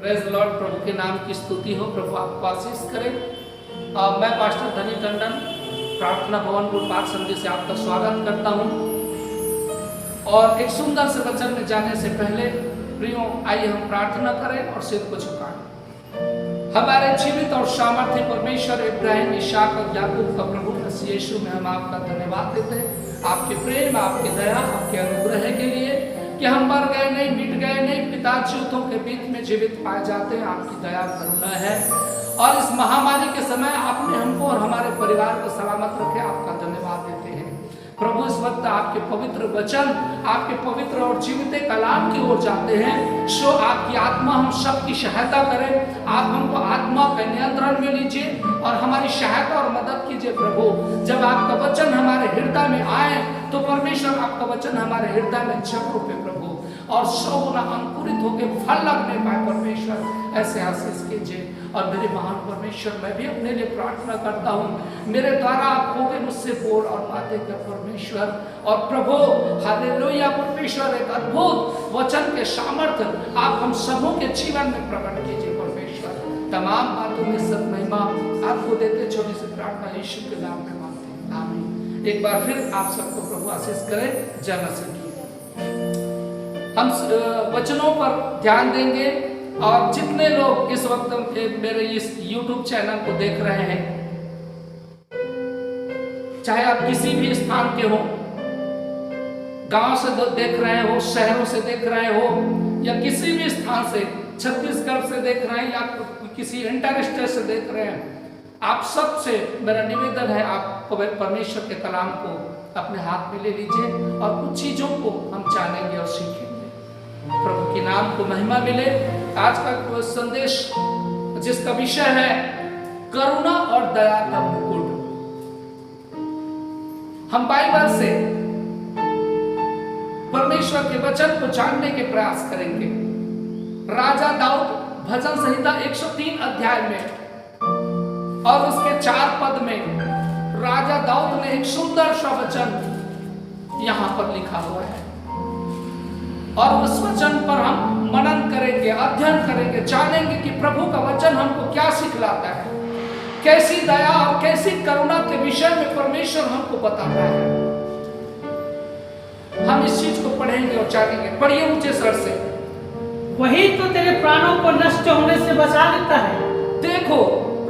Praise Lord. प्रभु के नाम की स्तुति हो, प्रभु आपको आशीष करे। मैं पास्टर धनी टंडन प्रार्थना भवन गुरुपाक संधि से आपका स्वागत करता हूं। और एक सुंदर से वचन में जाने से पहले प्रियो आइए हम प्रार्थना करें और सिर को झुकाएं। हमारे जीवित और सामर्थ्य परमेश्वर इब्राहिम, इसाक और याकूब का प्रभु यीशु में हम आपका धन्यवाद देते हैं, आपके प्रेम, आपकी दया, आपके अनुग्रह के लिए कि हम मर गए नहीं, मिट गए नहीं, पिता ज्योतों के बीच में जीवित पाए जाते हैं। आपकी दया करुणा है और इस महामारी के समय आपने हमको और हमारे परिवार को सलामत रखे, आपका धन्यवाद देते हैं प्रभु। इस वक्त आपके पवित्र वचन, आपके पवित्र और जीवित कलाम की ओर जाते हैं। सो आपकी आत्मा हम सबकी सहायता करें, आप हमको आत्मा के नियंत्रण में लीजिए और हमारी सहायता और मदद कीजिए प्रभु। जब आपका वचन हमारे हृदय में आए तो परमेश्वर आपका वचन हमारे हृदय में जप रूपे प्रभु और 100 गुना अंकुरित होकर फल लगने पाए परमेश्वर, ऐसे आशीष कीजिए। और मेरे महान परमेश्वर, मैं भी अपने लिए प्रार्थना करता हूँ, मेरे द्वारा आप होगे मुझसे बोल और बातें कर परमेश्वर। और प्रभु हालेलुया परमेश्वर, एक अद्भुत वचन के सामर्थ्य आप हम सबों के जीवन में प्रकट कीजिए परमेश्वर। तमाम बातों में सब महिमा आपको देते, छोटी सी प्रार्थना यीशु के नाम में मांगते हैं, आमीन। एक बार फिर आप सबको प्रभु आशीष करे। जय मसीह। हम वचनों पर ध्यान देंगे और जितने लोग इस वक्त मेरे इस YouTube चैनल को देख रहे हैं, चाहे आप किसी भी स्थान के हो, गांव से देख रहे हो, शहरों से देख रहे हो या किसी भी स्थान से, छत्तीसगढ़ से देख रहे हैं या किसी इंटर स्टेट से देख रहे हैं, आप सबसे मेरा निवेदन है, आप परमेश्वर के कलाम को अपने हाथ में ले लीजिए और कुछ चीजों को हम जानेंगे और सीखेंगे। प्रभु के नाम को महिमा मिले। आज का संदेश जिसका विषय है करुणा और दया का मुकुट। हम बाइबल से परमेश्वर के वचन को जानने के प्रयास करेंगे। राजा दाऊद भजन संहिता 103 अध्याय में और उसके 4 पद में राजा दाऊद ने एक सुंदर सा वचन यहां पर लिखा हुआ है और उस वचन पर हम मनन करेंगे, अध्ययन करेंगे, जानेंगे कि प्रभु का वचन हमको क्या सिखलाता है, कैसी दया और कैसी करुणा के विषय में परमेश्वर हमको बताता है। हम इस चीज को पढ़ेंगे और जानेंगे। पढ़िए ऊंचे स्वर से। वही तो तेरे प्राणों को नष्ट होने से बचा लेता है। देखो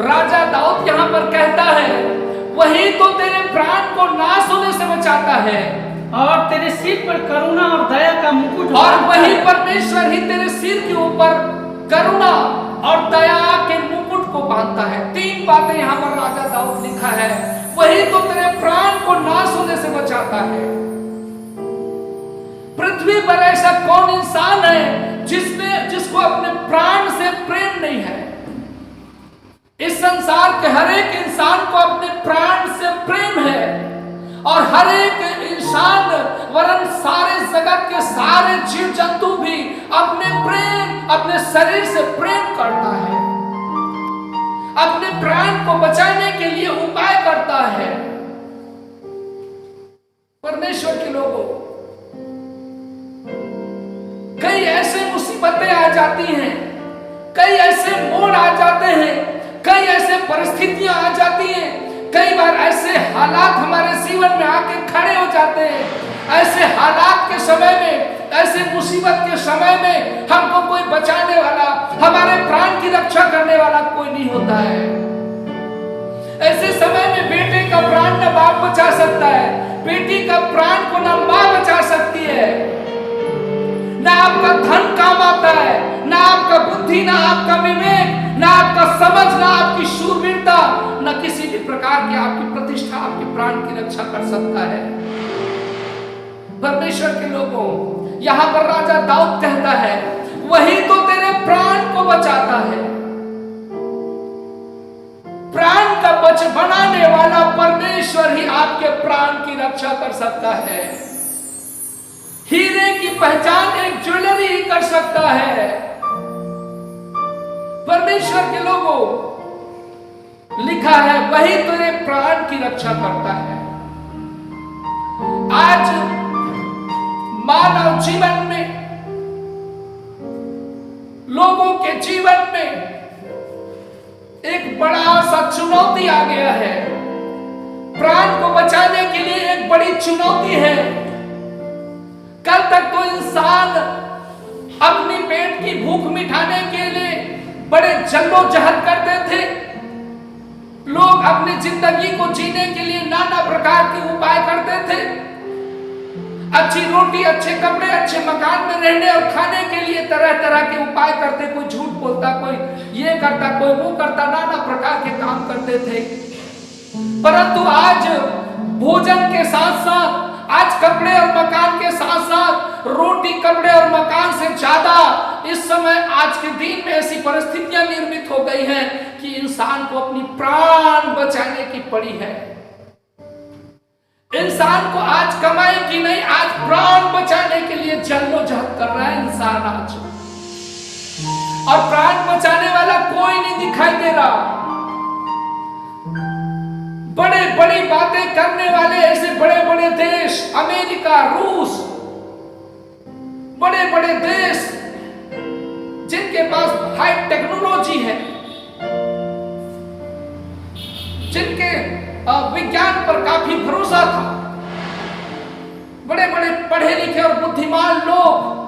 राजा दाऊद यहाँ पर कहता है, वही तो तेरे प्राण को नाश होने से बचाता है और तेरे सिर पर करुणा और दया का मुकुट, और वही परमेश्वर ही तेरे सिर के ऊपर करुणा और दया के मुकुट को बांधता है। 3 बातें यहाँ पर राजा दाऊद लिखा है। वही तो तेरे प्राण को नाश होने से बचाता है। पृथ्वी पर ऐसा कौन इंसान है जिसको अपने प्राण से प्रेम नहीं है? इस संसार के हर एक इंसान को अपने प्राण से प्रेम है और हर एक इंसान वरन सारे जगत के सारे जीव जंतु भी अपने शरीर से प्रेम करता है, अपने प्राण को बचाने के लिए उपाय करता है। परमेश्वर के लोगों, कई ऐसे मुसीबतें आ जाती हैं, कई ऐसे मोड़ आ जाते हैं, कई ऐसे परिस्थितियां आ जाती हैं, कई बार ऐसे हालात हमारे जीवन में आके खड़े हो जाते हैं। ऐसे हालात के समय में, ऐसे मुसीबत के समय में हमको कोई बचाने वाला, हमारे प्राण की रक्षा करने वाला कोई नहीं होता है। ऐसे समय में बेटे का प्राण न बाप बचा सकता है, बेटी का प्राण को न मां बचा सकती है। ना आपका धन काम आता है, ना आपका बुद्धि, ना आपका विवेक, ना आपका समझ, ना आपकी शूरवीरता, ना किसी भी प्रकार की आपकी प्रतिष्ठा आपके प्राण की रक्षा कर सकता है। परमेश्वर के लोगों, यहां पर राजा दाऊद कहता है, वही तो तेरे प्राण को बचाता है। प्राण का बनाने वाला परमेश्वर ही आपके प्राण की रक्षा कर सकता है। हीरे की पहचान एक ज्वेलरी ही कर सकता है। परमेश्वर के लोगों, लिखा है वही तेरे प्राण की रक्षा करता है। आज मानव जीवन में लोगों के के जीवन में एक बड़ा सा चुनौती आ गया है। प्राण को बचाने के लिए एक बड़ी चुनौती है। कल तक तो इंसान अपनी पेट की भूख मिटाने के लिए बड़े जद्दोजहद करते थे। लोग अपनी जिंदगी को जीने के लिए नाना प्रकार के उपाय करते थे। अच्छी रोटी, अच्छे कपड़े, अच्छे मकान में रहने और खाने के लिए तरह तरह के उपाय करते। कोई झूठ बोलता, कोई ये करता, कोई वो करता, नाना प्रकार के काम करते थे। परंतु आज भोजन के साथ साथ, आज कपड़े और मकान के साथ साथ, रोटी, कपड़े और मकान से ज्यादा इस समय आज के दिन में ऐसी परिस्थितियां निर्मित हो गई हैं कि इंसान को अपनी प्राण बचाने की पड़ी है। इंसान को आज कमाई की नहीं, आज प्राण बचाने के लिए जद्दोजहद कर रहा है इंसान आज। और प्राण बचाने वाला कोई नहीं दिखाई दे रहा। बड़े बड़ी बातें करने वाले ऐसे बड़े बड़े देश, अमेरिका, रूस, बड़े बड़े देश जिनके पास हाई टेक्नोलॉजी है, जिनके विज्ञान पर काफी भरोसा था, बड़े बड़े पढ़े लिखे और बुद्धिमान लोग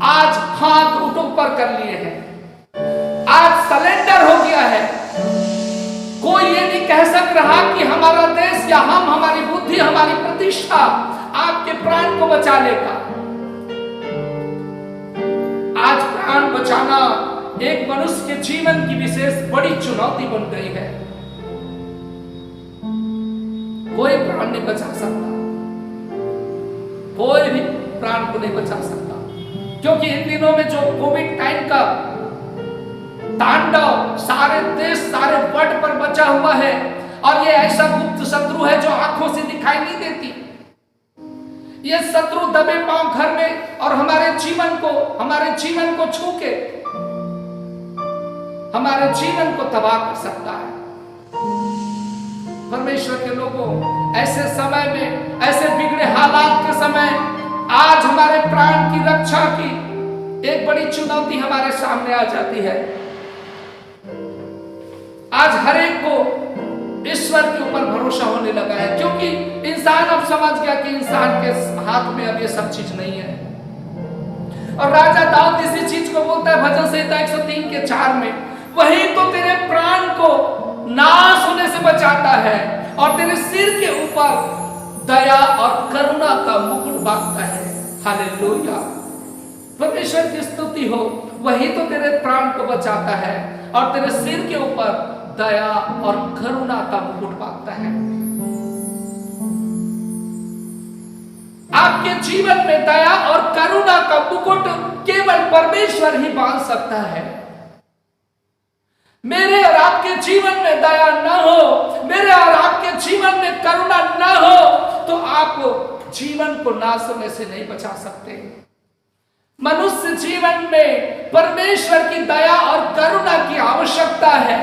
आज हाथ ऊपर कर लिए हैं। आज सरेंडर हो गया है। कोई ये नहीं कह सक रहा कि हमारा देश या हम, हमारी बुद्धि, हमारी प्रतिष्ठा आपके प्राण को बचा लेगा। आज प्राण बचाना एक मनुष्य के जीवन की विशेष बड़ी चुनौती बन गई है। कोई प्राण नहीं बचा सकता, कोई भी प्राण को नहीं बचा सकता, क्योंकि इन दिनों में जो कोविड टाइम का तांडव सारे देश, सारे वर्ल्ड पर बचा हुआ है, और ये ऐसा गुप्त शत्रु है जो आंखों से दिखाई नहीं देती। ये शत्रु दबे पांव घर में और हमारे जीवन को छू के हमारे जीवन को तबाह कर सकता है। परमेश्वर के लोगों, ऐसे समय में, ऐसे बिगड़े हालात के समय, आज हमारे प्राण की रक्षा की एक बड़ी चुनौती हमारे सामने आ जाती है। आज हर एक को ईश्वर के ऊपर भरोसा होने लगा है, क्योंकि इंसान अब समझ गया कि इंसान के हाथ में अब ये सब चीज नहीं है। और राजा दाऊद इसी चीज को बोलता है भजन संहिता 103 के 4 में, वही तो तेरे प्राण को नाश होने से बचाता है और तेरे सिर के ऊपर दया और करुणा का मुकुट बांधता है। हालेलुया, परमेश्वर की स्तुति हो। वही तो तेरे प्राण को बचाता है और तेरे सिर के ऊपर दया और करुणा का मुकुट बांधता है। आपके जीवन में दया और करुणा का मुकुट केवल परमेश्वर ही बांध सकता है। मेरे और आपके जीवन में दया न हो, मेरे और आपके जीवन में करुणा न हो, तो आप जीवन को नाश होने से नहीं बचा सकते। मनुष्य जीवन में परमेश्वर की दया और करुणा की आवश्यकता है।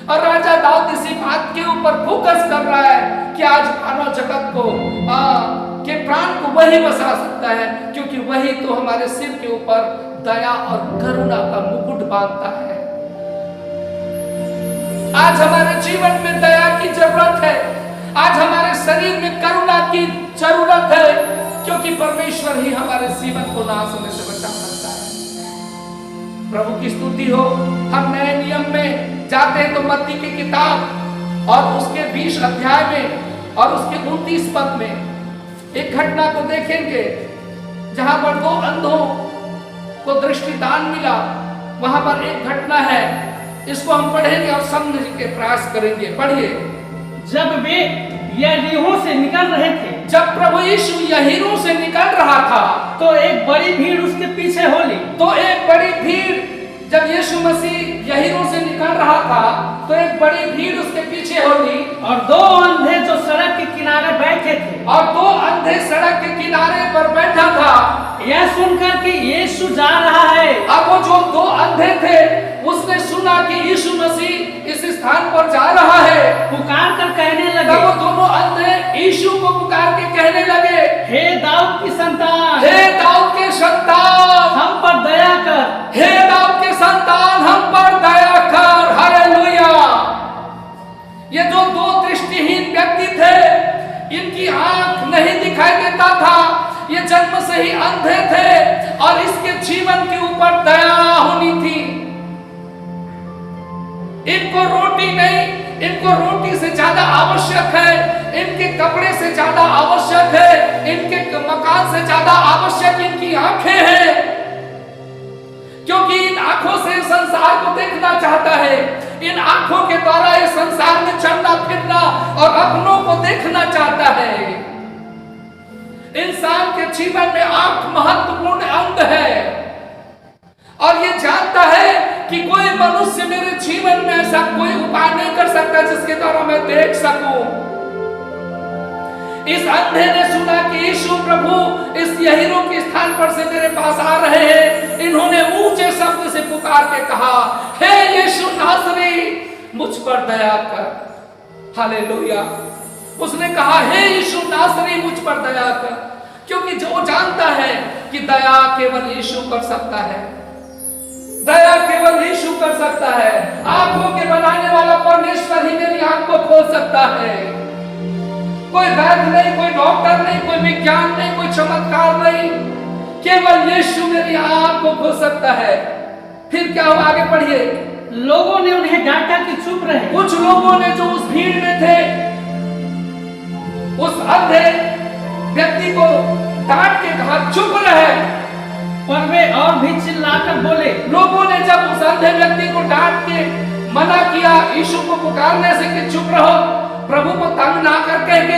और राजा दाऊद इसी बात के ऊपर फोकस कर रहा है कि आज मानव जगत को के प्राण को वही बचा सकता है, क्योंकि वही तो हमारे सिर के ऊपर दया और करुणा का मुकुट बांधता है। आज हमारे जीवन में दया की जरूरत है, आज हमारे शरीर में करुणा की जरूरत है, क्योंकि परमेश्वर ही हमारे जीवन को नाश होने से बचा सकता है। प्रभु की स्तुति हो। हम नए नियम में जाते हैं तो मत्ती की किताब और उसके 20 अध्याय में और उसके 29 पद में एक घटना को देखेंगे, जहां पर 2 अंधों को दृष्टिदान मिला। वहां पर एक घटना है, इसको हम पढ़ेंगे और समझने के प्रयास करेंगे। पढ़िए। जब वे यरीहो से निकल रहे थे, जब प्रभु यीशु यरीहो से निकल रहा था, तो एक बड़ी भीड़ उसके पीछे हो ली। तो एक बड़ी भीड़, जब यीशु मसीह यरीहो से निकल रहा था, तो एक बड़ी भीड़ उसके पीछे हो ली। और 2 अंधे जो सड़क के किनारे बैठे थे, और 2 अंधे सड़क के किनारे पर बैठा था, यह सुनकर कि यीशु जा रहा है। अब वो जो 2 अंधे थे, उसने सुना कि यीशु मसीह इस स्थान पर जा रहा है, पुकार कर कहने लगे। तब वो दोनों अंधे यीशु को पुकार के कहने लगे, हे दाऊद की संतान, हे दाऊद के संतान, हम पर दया कर। देता था। ये जन्म से ही अंधे थे और इसके जीवन के ऊपर दया होनी थी। इनको रोटी नहीं, इनको रोटी से ज्यादा आवश्यक है, इनके कपड़े से ज्यादा आवश्यक है, इनके मकान से ज्यादा आवश्यक इनकी आंखें हैं, क्योंकि इन आंखों से संसार को देखना चाहता है। इन आंखों के द्वारा इस संसार में चलना फिरना और अपनों को देखना चाहता है। इंसान के जीवन में आंख महत्वपूर्ण अंग है और ये जानता है कि कोई मनुष्य मेरे जीवन में ऐसा कोई उपाय नहीं कर सकता जिसके द्वारा मैं देख सकूं। इस अंधे ने सुना कि यीशु प्रभु इस यहीरो के स्थान पर से मेरे पास आ रहे हैं। इन्होंने ऊंचे शब्द से पुकार के कहा, हे यीशु नासरी, मुझ पर दया कर। हालेलुया। उसने कहा, हे यीशु नासरी, मुझ पर दया कर, क्योंकि जो जानता है कि दया केवल यीशु कर सकता है। दया केवल यीशु कर सकता है। आंखों के बनाने वाला परमेश्वर ही मेरी आंख को खोल सकता है। कोई वैद्य नहीं, कोई डॉक्टर नहीं, कोई विज्ञान नहीं, कोई चमत्कार नहीं, केवल यीशु मेरी आंख को खोल सकता है। फिर क्या हुआ, आगे पढ़िए। लोगों ने उन्हें डांटा कि चुप रहे। कुछ लोगों ने जो उस भीड़ में थे, उस अंधे व्यक्ति को डांट के कहा, चुप रहे। पर वे और भी चिल्लाकर बोले। लोगों ने जब उस अंधे व्यक्ति को डांट के मना किया यीशु को पुकारने से कि चुप रहो, प्रभु को तंग ना कर कह,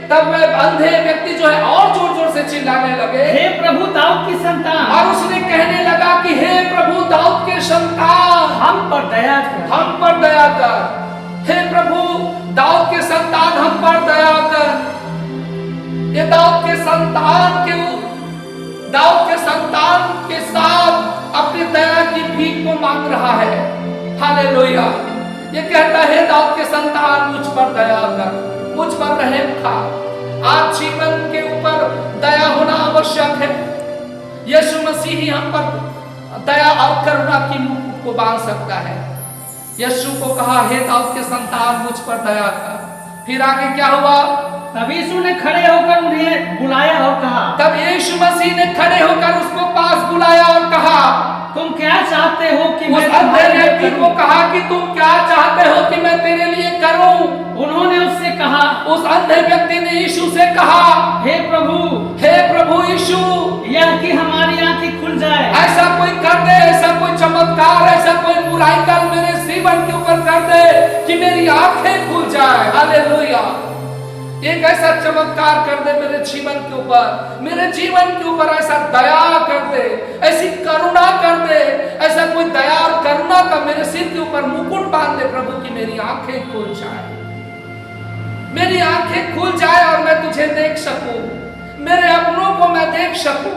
तब वह अंधे व्यक्ति जो है और जोर जोर से चिल्लाने लगे, हे प्रभु दाऊद की संतान। और उसने कहने लगा कि हे प्रभु दाऊद के संतान, हम पर दया कर, हम पर दया कर। हे प्रभु दाऊद के संतान, हम पर दया कर। ये दाऊद के संतान के साथ अपनी दया की भीख को मांग रहा है। हालेलुया। ये कहता है, दाऊद के संतान, मुझ पर दया कर, मुझ पर रहम खा। आज जीवन के ऊपर दया होना आवश्यक है। यीशु मसीह ही हम पर दया और करुणा की मुकुट को बांध सकता है। यीशु को कहा, हे दाऊद के संतान, मुझ पर दया कर। फिर आगे क्या हुआ? तब यीशु ने खड़े होकर उन्हें बुलाया और कहा, तब यीशु मसीह ने खड़े होकर उसको पास बुलाया और कहा, तुम क्या चाहते हो कि उस अंधे व्यक्ति को कहा कि तुम क्या चाहते हो कि मैं तेरे लिए करूं? उन्होंने उससे कहा, उस अंधे व्यक्ति ने यीशु से कहा, हे प्रभु यीशु, यह कि हमारी आंखें खुल जाए। ऐसा कोई कर दे, ऐसा कोई चमत्कार, ऐसा कोई बुराई कर मेरे जीवन के ऊपर कर दे कि मेरी आंखें खुल जाए। हालेलुया। एक ऐसा चमत्कार कर दे मेरे जीवन के ऊपर, मेरे जीवन के ऊपर ऐसा दया कर दे, ऐसी करुणा कर दे, ऐसा कोई दया और करुणा का मेरे सिर के ऊपर मुकुट बांध दे प्रभु कि मेरी आंखें खुल जाए, मेरी आंखें खुल जाए और मैं तुझे देख सकूं, मेरे अपनों को मैं देख सकूं।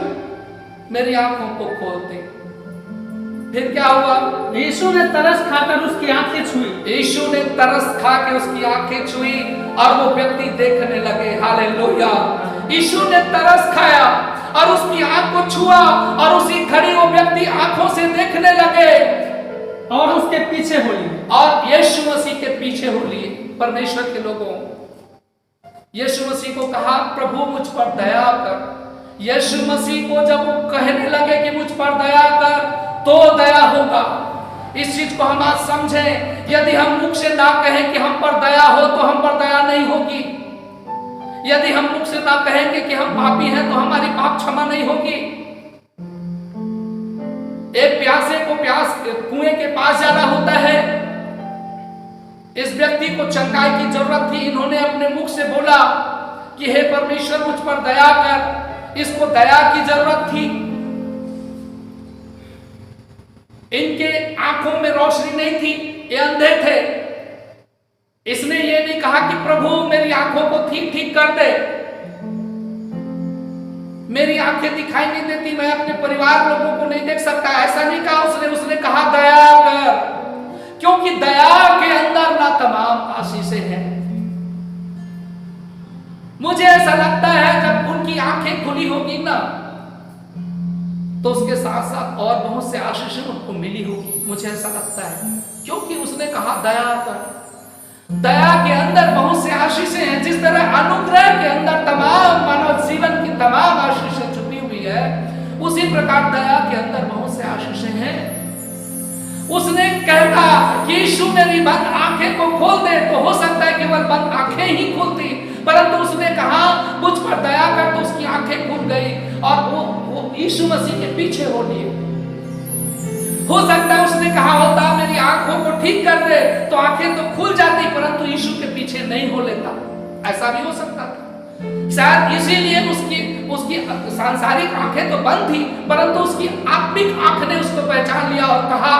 मेरी आंखों को खोल दे। फिर क्या हुआ? यीशु ने तरस खाकर उसकी आंखें छुई। यीशु ने तरस खा के उसकी आंखें छुई और वो व्यक्ति देखने लगे। हालेलुया। यीशु ने तरस खाया और उसकी आंख को छुआ और उसी घड़ी वो व्यक्ति आंखों से देखने लगे और उसके पीछे हो लिए। और यीशु मसीह के पीछे हो लिए। परमेश्वर के लोगों, यीशु मसीह को कहा, प्रभु मुझ पर दया कर। यीशु मसीह को जब वो कहने लगे कि मुझ पर दया कर, तो दया होगा। इस चीज को हम आज समझें। यदि हम मुख से ना कहें कि हम पर दया हो, तो हम पर दया नहीं होगी। यदि हम मुख से ना कहेंगे कि हम पापी हैं, तो हमारी पाप क्षमा नहीं होगी। एक प्यासे को कुएं के पास जाना होता है। इस व्यक्ति को चंगाई की जरूरत थी। इन्होंने अपने मुख से बोला कि हे परमेश्वर मुझ पर दया कर। इसको दया की जरूरत थी। इनके आंखों में रोशनी नहीं थी, ये अंधे थे। इसने ये नहीं कहा कि प्रभु मेरी आंखों को ठीक कर दे, मेरी आंखें दिखाई नहीं देती, मैं अपने परिवार लोगों को नहीं देख सकता। ऐसा नहीं कहा उसने कहा दया कर, क्योंकि दया के अंदर ना तमाम आशीषें हैं। मुझे ऐसा लगता है जब उनकी आंखें खुली होगी ना, तो उसके साथ साथ और बहुत से आशीषें उनको मिली होगी। मुझे ऐसा लगता है, क्योंकि उसने कहा दया कर। दया के अंदर बहुत से आशीषें हैं। जिस तरह अनुग्रह के अंदर तमाम मानव जीवन की तमाम आशीषें छुपी हुई है, उसी प्रकार दया के अंदर बहुत से आशीषें हैं। उसने कहता यीशु मेरी बंद आंखें को खोल दे, तो हो सकता है केवल बंद आंखें ही खुलती, परंतु उसने कहा मुझ पर दया कर, तो उसकी आंखें खुल गई और वो यीशु मसीह के पीछे हो लिए। हो सकता है उसने कहा होता मेरी आंखों को ठीक कर दे, तो आंखें तो खुल जाती, परंतु यीशु के पीछे नहीं हो लेता। ऐसा भी हो सकता था। शायद इसीलिए उसकी सांसारिक आंखें तो बंद थी, परंतु उसकी आत्मिक आंख ने उसको पहचान लिया और कहा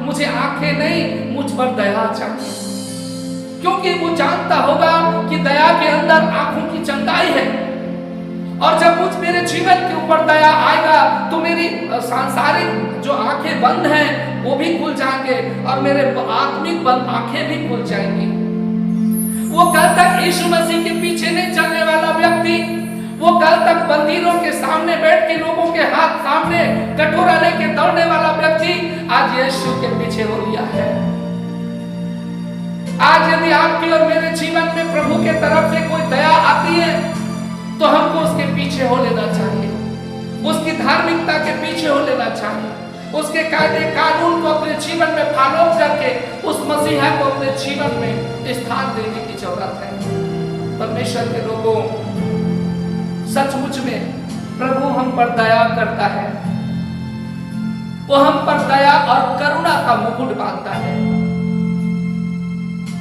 मुझे आंखें नहीं, मुझ पर दया चाहिए। क्योंकि वो जानता होगा कि दया के अंदर आंखों की चंगाई है, और जब मुझ मेरे जीवन के ऊपर दया आएगा तो मेरी सांसारिक जो आंखें बंद हैं वो भी खुल जाएंगे और मेरे आत्मिक बंद आंखें भी खुल जाएंगी। वो कल तक यीशु मसीह के पीछे नहीं चलने वाला व्यक्ति, वो कल तक मंदिरों के सामने बैठ के लोगों के हाथ सामने कटोरा लेके दौड़ने वाला व्यक्ति आज यीशु के पीछे हो लिया है। आज यदि आपकी और मेरे जीवन में प्रभु के तरफ से कोई दया आती है तो हमको उसके पीछे हो लेना चाहिए, उसकी धार्मिकता के पीछे हो लेना चाहिए, उसके कायदे कानून को अपने जीवन में फॉलो करके उस मसीहा को अपने जीवन में स्थान देने की जरूरत है। परमेश्वर के लोगों, सचमुच में प्रभु हम पर दया करता है, वो हम पर दया और करुणा का मुकुट बांधता है,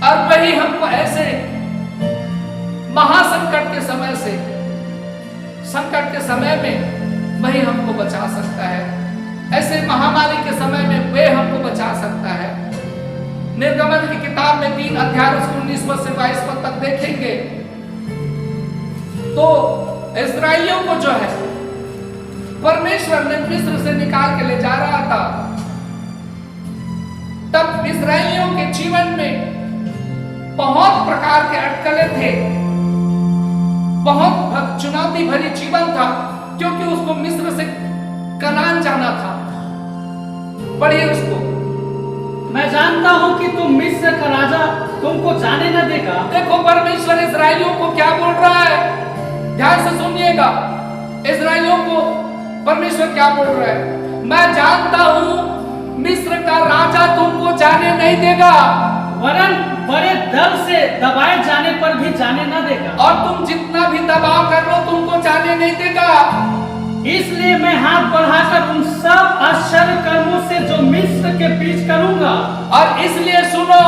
और वही हमको ऐसे महासंकट के समय से, संकट के समय में वही हमको बचा सकता है। ऐसे महामारी के समय में वे हमको बचा सकता है। निर्गमन की किताब में 3 अध्याय 19 से 22 तक देखेंगे तो इस्राएलियों को जो है परमेश्वर ने मिस्र से निकाल के ले जा रहा था। तब इस्राएलियों के जीवन में बहुत प्रकार के अटकलें थे, बहुत चुनौती भरी जीवन था, क्योंकि उसको मिस्र से कनान जाना था। पढ़िए उसको। मैं जानता हूं कि तुम मिस्र का राजा तुमको जाने न देगा। देखो परमेश्वर इस्राएलियों को क्या बोल रहा है, ध्यान से सुनिएगा। इस्राएलियों को परमेश्वर क्या बोल रहा है, मैं जानता हूं मिस्र का राजा तुमको जाने नहीं देगा, वरन बड़े दल से दबाए जाने पर भी जाने न देगा, और तुम जितना भी दबाव कर लो तुमको जाने नहीं देगा। इसलिए मैं हाथ बढ़ाकर उन सब आश्चर्य कर्मों से जो मिस्र के बीच करूंगा, और इसलिए सुनो,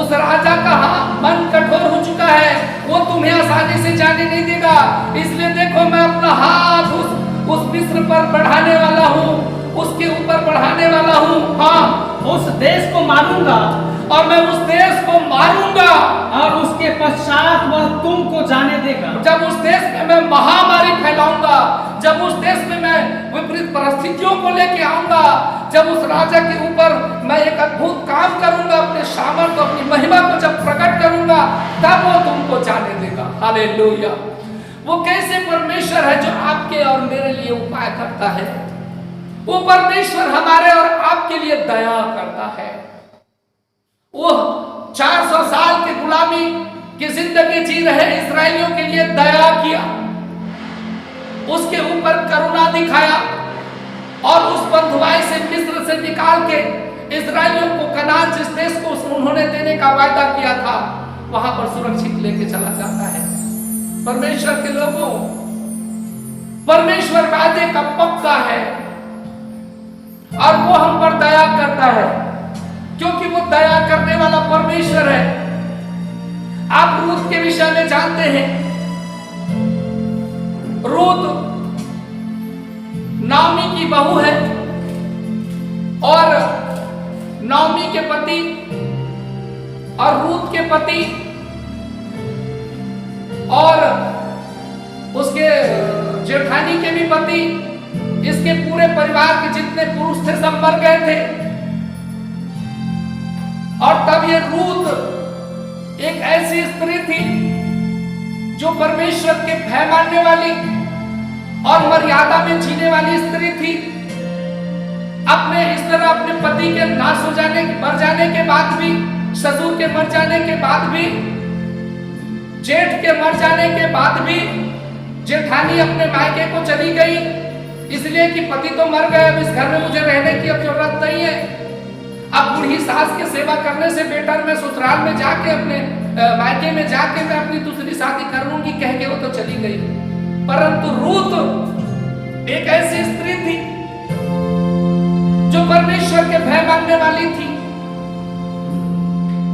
उस राजा का मन कठोर हो चुका है, वो तुम्हें आसानी से जाने नहीं देगा। इसलिए देखो मैं अपना हाथ उस मिस्र पर बढ़ाने वाला हूँ, उसके ऊपर बढ़ाने वाला हूँ। हाँ, उस देश को मारूंगा, और मैं उस देश को मारूंगा, और उसके पश्चात वह तुमको जाने देगा। जब उस देश में मैं महामारी फैलाऊंगा, जब उस देश में मैं विपरीत परिस्थितियों को लेके आऊंगा, जब उस राजा के ऊपर मैं एक अद्भुत काम करूंगा, अपने सामर्थ्य अपनी महिमा को जब प्रकट करूंगा, तब वो तुमको जाने देगा। हालेलुया। वो कैसे परमेश्वर है जो आपके और मेरे लिए उपाय करता है। वो परमेश्वर हमारे और आपके लिए दया करता है। वो 400 साल की गुलामी की जिंदगी जी रहे इस्राएलियों के लिए दया किया, उसके ऊपर करुणा दिखाया, और उस बंधुआई से मिस्र से निकाल के इस्राएलियों को कनान जिस देश को उन्होंने देने का वायदा किया था वहां पर सुरक्षित लेके चला जाता है। परमेश्वर के लोगों, परमेश्वर वादे का पक्का है और वो हम पर दया करता है, क्योंकि वो दया करने वाला परमेश्वर है। आप रूत के विषय में जानते हैं, रूत नाओमी की बहू है, और नाओमी के पति और रूत के पति और उसके जेठानी के भी पति, इसके पूरे परिवार के जितने पुरुष थे सब मर गए थे। और तब ये रूत एक ऐसी स्त्री थी जो परमेश्वर के भय मानने वाली और मर्यादा में जीने वाली स्त्री थी। अपने इस तरह अपने पति के नाश हो जाने, मर जाने के बाद भी, ससुर के मर जाने के बाद भी, जेठ के मर जाने के बाद भी, जेठानी अपने मायके को चली गई इसलिए कि पति तो मर गए, अब इस घर में मुझे रहने की अब जरूरत नहीं है। अब बूढ़ी सास की सेवा करने से बेटर मैं ससुराल में जाके अपने मायके में जाके मैं अपनी दूसरी शादी कर लूंगी कह के वो तो चली गई। परंतु रूत एक ऐसी स्त्री थी जो परमेश्वर के भय मानने वाली थी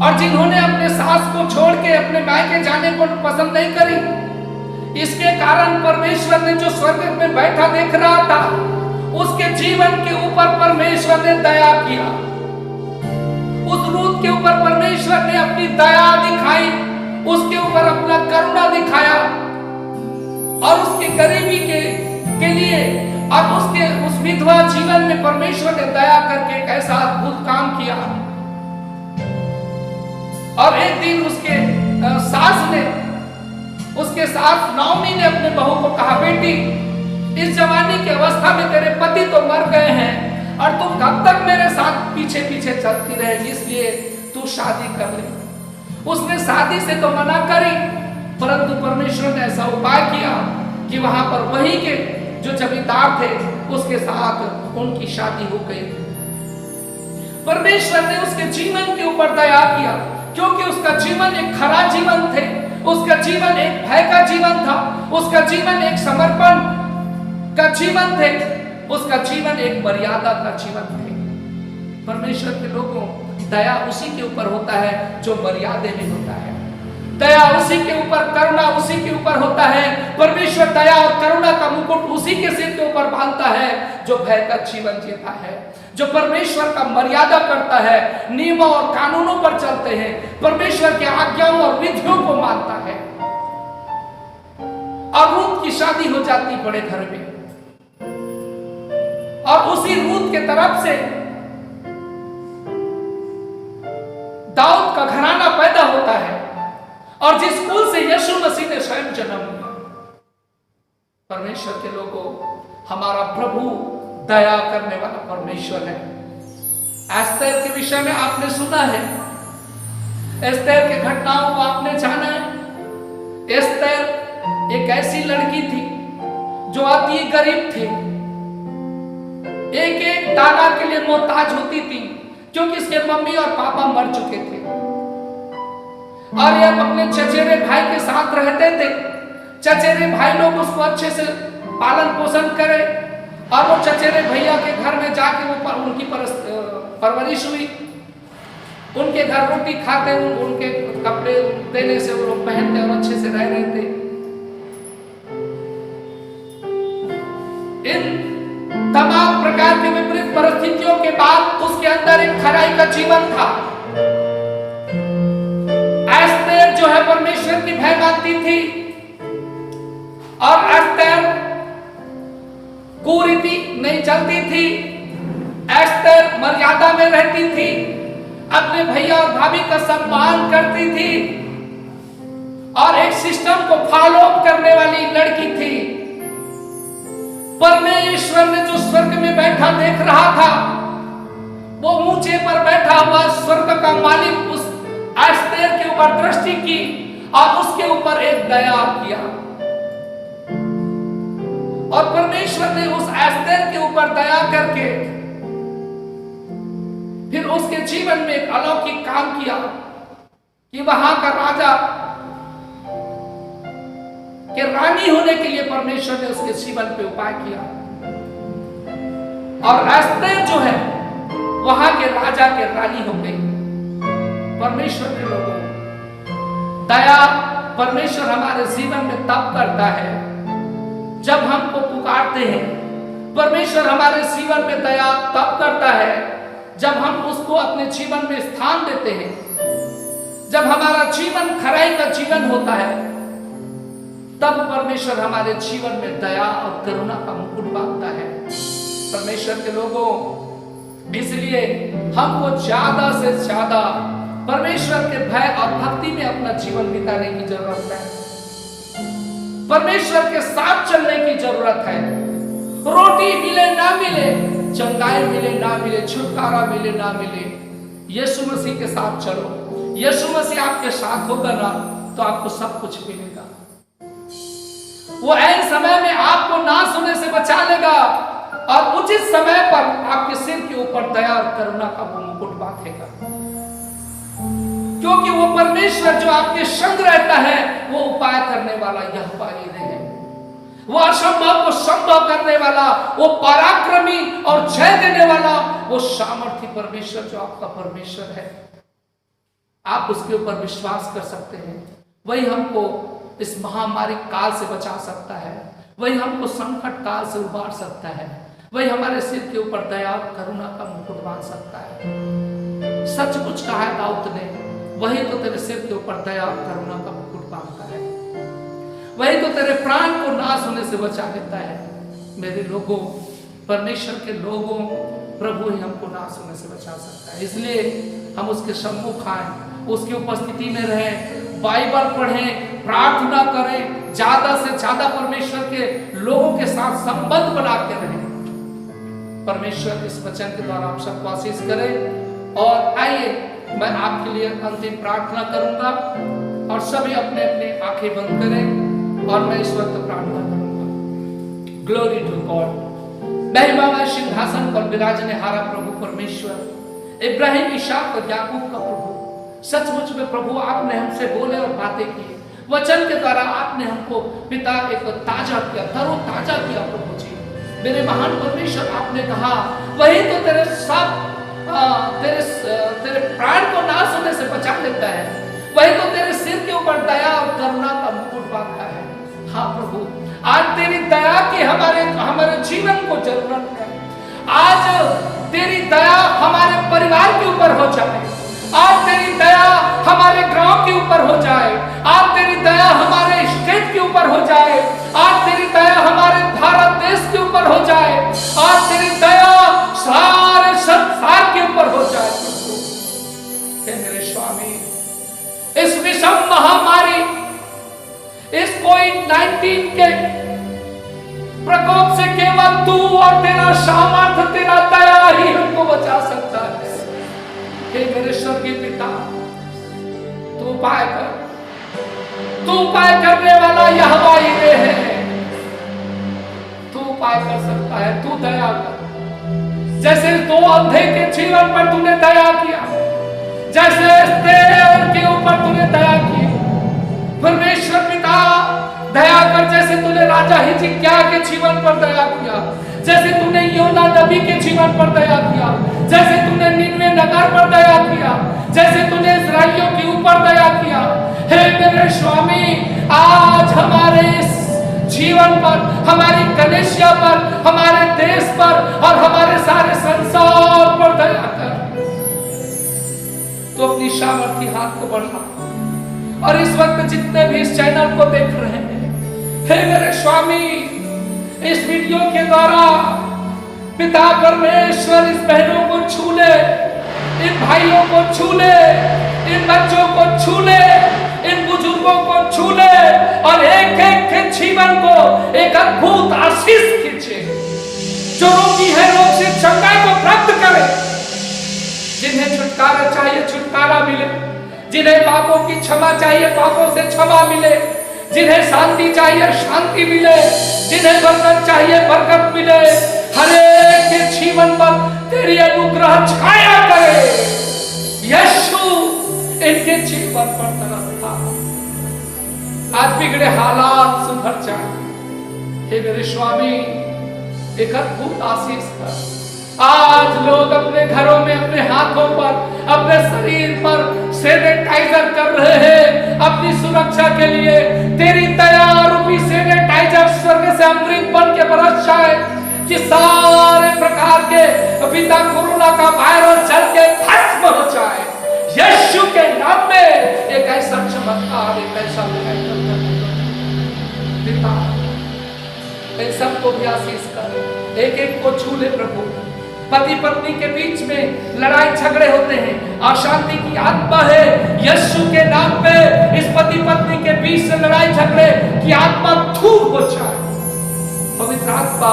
और जिन्होंने अपने सास को छोड़ के अपने मायके जाने को पसंद नहीं करी। इसके कारण परमेश्वर ने जो स्वर्ग में बैठा देख रहा था उसके जीवन के ऊपर परमेश्वर ने दया किया। उस रूत के ऊपर परमेश्वर ने अपनी दया दिखाई, उसके ऊपर अपना करुणा दिखाया और उसके गरीबी के लिए और उसके उस विधवा जीवन में परमेश्वर ने दया करके एक ऐसा अद्भुत काम किया। और एक दिन उसके सास नाओमी ने अपने बहू को कहा, बेटी इस जवानी की अवस्था में तेरे पति तो मर गए हैं और तुम कब तक मेरे साथ पीछे पीछे चलती रहेगी, इसलिए तू शादी कर ले। उसने शादी से तो मना करी, परंतु परमेश्वर ने ऐसा उपाय किया कि वहां पर वहीं के जो जमींदार थे उसके साथ उनकी शादी हो गई। परमेश्वर ने उसके जीवन के ऊपर दया किया क्योंकि उसका जीवन एक खरा जीवन थे, उसका जीवन एक भय का जीवन था, उसका जीवन एक समर्पण का जीवन थे, उसका जीवन एक मर्यादा का जीवन थे। परमेश्वर के लोगों, दया उसी के ऊपर होता है जो मर्यादे में होता है, दया उसी के ऊपर, करुणा उसी के ऊपर होता है। परमेश्वर दया और करुणा का मुकुट उसी के सिर के ऊपर बांधता है जो भय का जीवन जीता है, जो परमेश्वर का मर्यादा करता है, नियमों और कानूनों पर चलते हैं, परमेश्वर के आज्ञाओं और विधियों को मानता है। और रूत की शादी हो जाती बड़े घर में और उसी रूत के तरफ से दाऊद का घराना पैदा होता है और जिस कुल से यीशु मसीह ने स्वयं जन्म लिया। परमेश्वर के लोगों, हमारा प्रभु दया करने वाला परमेश्वर है। एस्तेर के विषय में आपने सुना है, एस्तेर के घटनाओं को आपने जाना है। एस्तेर एक ऐसी लड़की थी जो अति गरीब थी, एक एक दाना के लिए मोहताज होती थी क्योंकि इसके मम्मी और पापा मर चुके थे और ये अपने चचेरे भाई के साथ रहते थे। चचेरे भाई लोग उसको अच्छे से पालन पोषण करे और वो चचेरे भैया के घर में जाके वो उनकी परवरिश हुई, उनके घर रोटी खाते, उनके कपड़े देने से वो लोग पहनते और अच्छे से रह रहे थे। इन तमाम प्रकार के विपरीत परिस्थितियों के बाद उसके अंदर एक खराई का जीवन था। एस्तेर जो है परमेश्वर की भय मानती थी और एस्तेर कुरीति नहीं चलती थी, एस्तेर मर्यादा में रहती थी, अपने भैया और भाभी का सम्मान करती थी और एक सिस्टम को फॉलो करने वाली लड़की थी। परमेश्वर ने जो स्वर्ग में बैठा देख रहा था, वो ऊंचे पर बैठा हुआ स्वर्ग का मालिक उस एस्तेर के ऊपर दृष्टि की और उसके ऊपर एक दया किया और परमेश्वर ने उस एस्तेर के ऊपर दया करके फिर उसके जीवन में एक अलौकिक काम किया कि वहां का राजा कि रानी होने के लिए परमेश्वर ने उसके जीवन पे उपाय किया और एस्तेर जो है वहां के राजा के रानी हो गई। परमेश्वर के लोगों, दया परमेश्वर हमारे जीवन में तब करता है जब हमको पुकारते हैं। परमेश्वर हमारे जीवन में दया तब करता है जब हम उसको अपने जीवन में स्थान देते हैं, जब हमारा जीवन खराई का जीवन होता है, तब परमेश्वर हमारे जीवन में दया और करुणा का मुकुट बांधता है। परमेश्वर के लोगों, इसलिए हमको ज्यादा से ज्यादा परमेश्वर के भय और भक्ति में अपना जीवन बिताने की जरूरत है। परमेश्वर के साथ चलने की जरूरत है। रोटी मिले ना मिले, चंगाई मिले ना मिले, छुटकारा मिले ना मिले, यीशु मसीह के साथ चलो। यीशु मसीह आपके साथ होगा ना तो आपको सब कुछ मिलेगा। वो ऐन समय में आपको नाश होने से बचा लेगा और उचित समय पर आपके सिर के ऊपर दया और करुणा का वो मुकुट बांधेगा। क्योंकि वो परमेश्वर जो आपके संग रहता है वो उपाय करने वाला यहोवा यीरे है। वो असंभव को संभव करने वाला, वो पराक्रमी और जय देने वाला, वो सामर्थी परमेश्वर जो आपका परमेश्वर है। आप उसके ऊपर विश्वास कर सकते हैं। वही हमको इस महामारी काल से बचा सकता है, वही हमको संकट काल से उबार सकता है, वही हमारे सिर के ऊपर दया और करुणा का मुकुट बांध सकता है। सचमुच कहा है दाऊद ने, वही तो तेरे सिर के ऊपर दया और करुणा का मुकुट बांधता है, वही तो तेरे प्राण को नाश होने से बचा लेता है। मेरे लोगों, परमेश्वर के लोगों, प्रभु ही हमको नाश होने से बचा सकता है। इसलिए हम उसके सम्मुख आए, उसकी उपस्थिति में रहें, बाइबल पढ़ें, प्रार्थना करें, ज्यादा से ज्यादा परमेश्वर के लोगों के साथ संबंध बना के रहें। परमेश्वर इस वचन के द्वारा आप सबको आशीष करे। और आइए मैं आपके लिए अंतिम प्रार्थना करूंगा और सभी अपने अपने आंखें बंद करें और मैं इस वक्त प्रार्थना करूंगा। Glory to God. महिमामय सिंहासन पर विराजने हारा प्रभु परमेश्वर, इब्राहिम, इसहाक और याकूब का प्रभु, सचमुच में प्रभु आपने हमसे बोले और बातें की। वचन के द्वारा आपने हमको पिता एक ताजा किया, तरोताजा किया प्रभु जी। मेरे महान परमेश्वर, आपने कहा वही तो तेरे सब तेरे प्राण को नाश होने से बचा लेता है, वही तो तेरे सिर के ऊपर दया और करुणा का मुकुट बांधता है। हाँ प्रभु, आज तेरी दया की हमारे जीवन को जरूरत है। आज तेरी दया हमारे परिवार के ऊपर हो जाए, आज तेरी दया हमारे गांव के ऊपर हो जाए, आज तेरी दया हमारे स्टेट के ऊपर हो जाए, आज तेरी दया हमारे भारत देश के ऊपर हो जाए, आज तेरी दया सारे संसार के ऊपर हो जाए। हे मेरे स्वामी, इस विषम महामारी, इस कोविड-19 के प्रकोप से केवल तू और तेरा सामर्थ्य, तेरा दया ही हमको बचा सकता है। हे मेरे स्वर्गीय पिता, तू उपाय कर, तू उपाय करने वाला यहोवा यीरे है। तू उपाय कर सकता है, तू दया कर। जैसे दो अंधे के जीवन पर तूने दया किया, जैसे एस्तेर के ऊपर तूने दया की, परमेश्वर पिता दया कर। जैसे तूने राजा हिजकिय्याह के जीवन पर दया किया, जैसे तूने योना नबी के जीवन पर दया किया, जैसे तूने निनवे नगर पर दया किया, जैसे तूने इस्राएलियों के ऊपर दया किया। हे मेरे स्वामी, आज हमारे इस जीवन पर, हमारी कलीसिया पर, हमारे देश पर और हमारे सारे संसार पर दया कर। तो अपनी सामर्थी हाथ को बढ़ा और इस वक्त जितने भी इस चैनल को देख रहे हैं, हे मेरे स्वामी, इस वीडियो के द्वारा पिता परमेश्वर इस बहनों को छू ले, इन भाइयों को छू ले, इन बच्चों को छू ले, इन बुजुर्गों को छू ले और एक एक के जीवन को एक अद्भुत आशीष खींचे। जो रोगी है, रोग से चंगाई को प्राप्त करे। जिन्हें छुटकारा चाहिए, छुटकारा मिले। जिन्हें पापों की क्षमा चाहिए, पापों से क्षमा मिले। जिन्हें शांति चाहिए, शांति मिले। जिन्हें बरकत चाहिए, बरकत मिले। हर एक के जीवन पर तेरी अनुग्रह छाया करे। यीशु इनके जीवन पर तरसता, आज बिगड़े हालात सुधर जाए। हे मेरे स्वामी, एक अद्भुत आशीष कर। आज लोग अपने घरों में, अपने हाथों पर, अपने शरीर पर सैनिटाइजर कर रहे हैं अपनी सुरक्षा के लिए। तेरी दया रूपी सैनिटाइजर स्वर्ग से अमृत बन के बरस जाए कि सारे प्रकार के पिता कोरोना का वायरस चल के भस्म हो जाए। यीशु के नाम में एक ऐसा चमत्कार, एक ऐसा पिता इन सबको भी आशीष कर। एक एक को छू ले प्रभु। पति पत्नी के बीच में लड़ाई झगड़े होते हैं, अशांति की आत्मा है, यीशु के नाम पे इस पति पत्नी के बीच से लड़ाई झगड़े की आत्मा दूर हो जाए। पवित्र आत्मा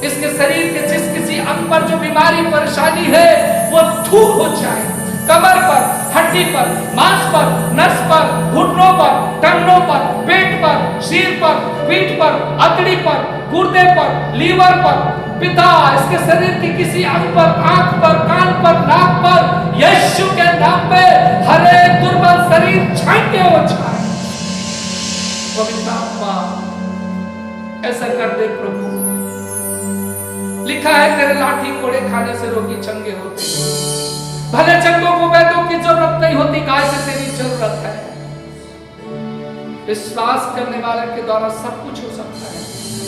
इसके शरीर के जिस किसी अंग पर जो बीमारी परेशानी है वो दूर हो जाए। कमर पर, हड्डी पर, मांस पर, नस पर, घुटनों पर, टंगों पर, पेट पर, सिर पर, पर, पीठ पर, अतड़ी पर, गुर्दे पर, लीवर पर, पिता इसके शरीर की किसी अंग पर, आंख पर, कान पर, नाक पर, यीशु के नाम पे हर एक दुर्बल शरीर छांटे हो जाए। पवित्र आत्मा ऐसा कर दे प्रभु। लिखा है तेरे लाठी कोड़े खाने से रोगी चंगे होते हैं। भले चंगों को वैद्यों की जरूरत नहीं होती, गाय से तेरी जरूरत है। विश्वास करने वाले के द्वारा सब कुछ हो सकता है।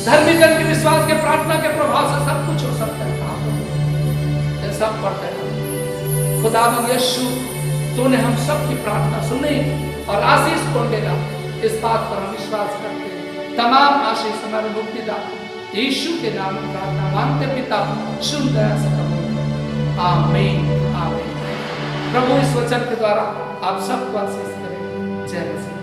धर्मी जन के विश्वास के प्रार्थना के प्रभाव से सब कुछ हो सकता है। ये सब पढ़ते हैं। खुदावंद यीशु तूने हम सब की प्रार्थना सुनी और आशीष कौन देगा, इस बात पर हम विश्वास करते हैं। तमाम आशीष हमारे मुक्तिदाता यीशु के नाम में प्रार्थना मांगते पिता, सुन दया से कबूल। आमीन आमीन। प्रभु इस वचन के द्वारा आप सबको आशीष करें। जय मसीह।